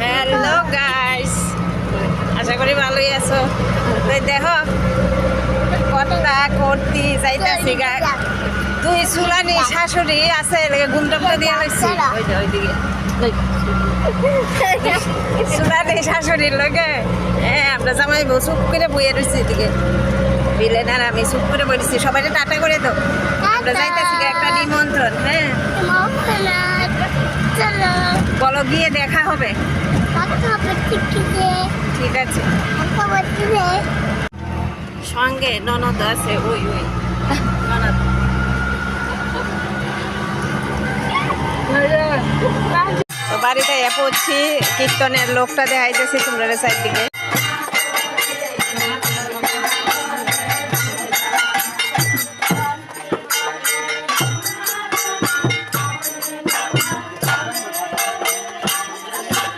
Hello guys, আশা করি ভালোই আছো। তো দেখো কতটা করতে যাইতেছি গা। তুই চুলানি শাশুড়ি আছে গুমটমটা দিয়ে লইছি ওইদিকে চুলানি শাশুড়ির লগে। হ্যাঁ, আমরা জামাই বউ চুপ করে বইয়ে রয়েছি এদিকে। বিলেন আর আমি চুপ করে বলেছি, সবাই টাটা করে তো আমরা যাইতেছি একটা নিমন্ত্রণ। হ্যাঁ বলো, গিয়ে দেখা হবে। ঠিক আছে, সঙ্গে ননদ আছে। ওই ওই ননদ তো বাড়িতে পড়ছি। কীর্তনের লোকটা দেখাইতেছি তোমরা সাইড দিকে।